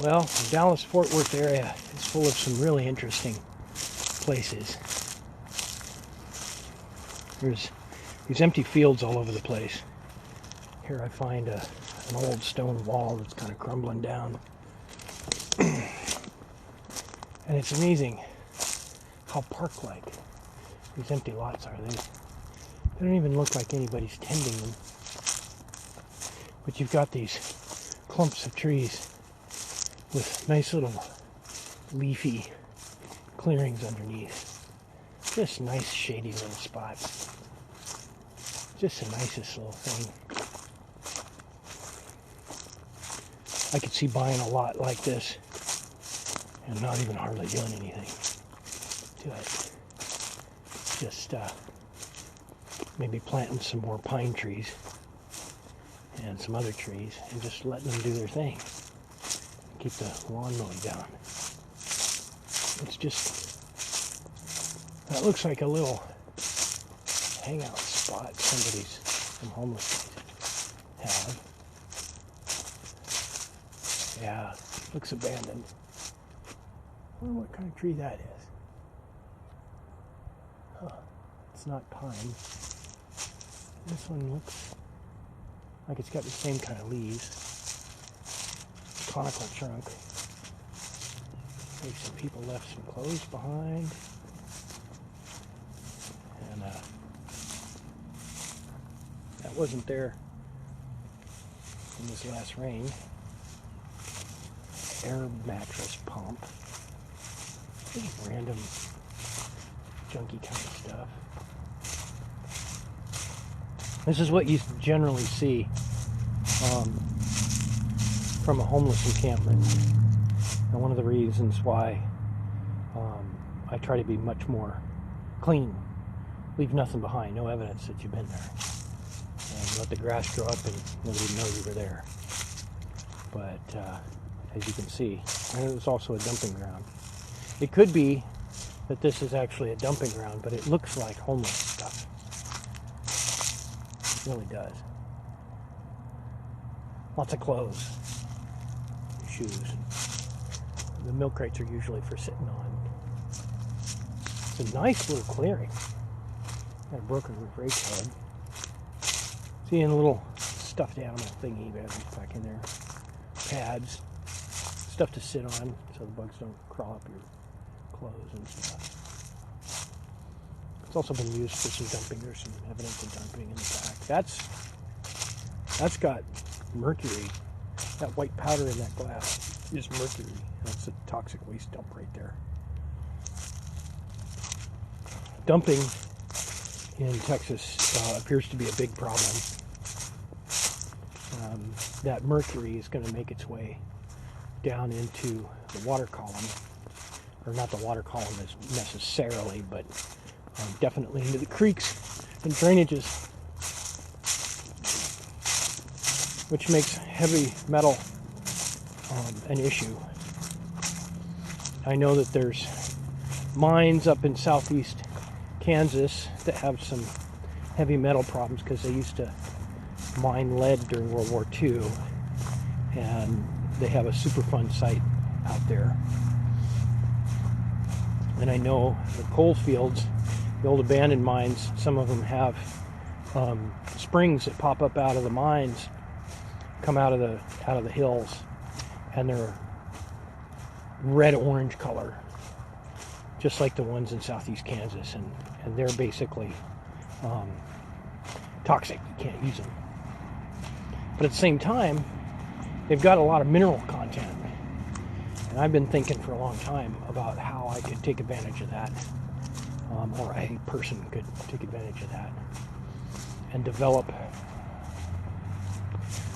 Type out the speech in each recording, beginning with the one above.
Well, the Dallas-Fort Worth area is full of some really interesting places. There's these empty fields all over the place. Here I find an old stone wall that's kind of crumbling down. And it's amazing how park-like these empty lots are. They don't even look like anybody's tending them. But you've got these clumps of trees with nice little leafy clearings underneath. Just nice shady little spots. Just the nicest little thing. I could see buying a lot like this and not even hardly doing anything to it. Just maybe planting some more pine trees and some other trees and just letting them do their thing. Keep the lawn mowing down. It's just, that looks like a little hangout spot some homeless have. Yeah, looks abandoned. I wonder what kind of tree that is. Huh, it's not pine. This one looks like it's got the same kind of leaves. Conical trunk. Maybe some people left some clothes behind. And that wasn't there in this last rain. Air mattress pump. Just random junky kind of stuff. This is what you generally see from a homeless encampment. And one of the reasons why I try to be much more clean. Leave nothing behind, no evidence that you've been there. And let the grass grow up and nobody know you were there. But as you can see, and it was also a dumping ground. It could be that this is actually a dumping ground, but it looks like homeless stuff. It really does. Lots of clothes, shoes. The milk crates are usually for sitting on. It's a nice little clearing. Got a broken rake head. Seeing a little stuffed animal thingy back in there. Pads. Stuff to sit on so the bugs don't crawl up your clothes and stuff. It's also been used for some dumping. There's some evidence of dumping in the back. That's got mercury. That white powder in that glass is mercury. That's a toxic waste dump right there. Dumping in Texas appears to be a big problem. That mercury is going to make its way down into the water column, or not the water column necessarily, but definitely into the creeks and drainages, which makes heavy metal an issue. I know that there's mines up in southeast Kansas that have some heavy metal problems because they used to mine lead during World War II, and they have a Superfund site out there. And I know the coal fields, the old abandoned mines, some of them have springs that pop up out of the mines, come out of the hills, and they're red-orange color, just like the ones in southeast Kansas, and they're basically toxic. You can't use them. But at the same time, they've got a lot of mineral content. And I've been thinking for a long time about how I could take advantage of that, or a person could take advantage of that, and develop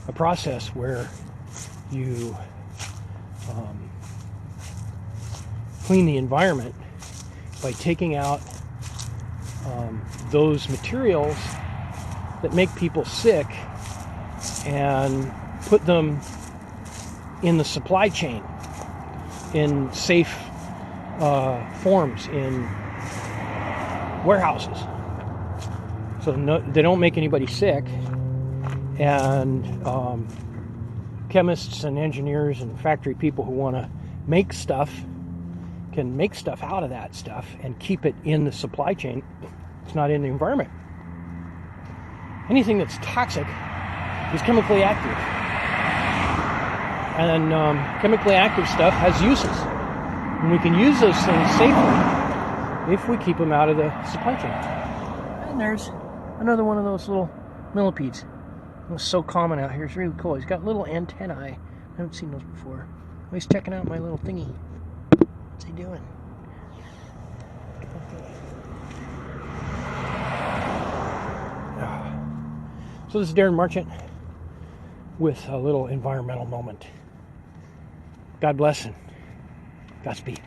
a process where you clean the environment by taking out those materials that make people sick and put them in the supply chain in safe forms in warehouses, so they don't make anybody sick, and chemists and engineers and factory people who want to make stuff can make stuff out of that stuff and keep it in the supply chain. It's not in the environment. Anything that's toxic is chemically active. And chemically active stuff has uses. And we can use those things safely if we keep them out of the supply chain. And there's another one of those little millipedes. It's so common out here. It's really cool. He's got little antennae. I haven't seen those before. He's checking out my little thingy. What's he doing? So this is Darren Marchant with a little environmental moment. God bless and Godspeed.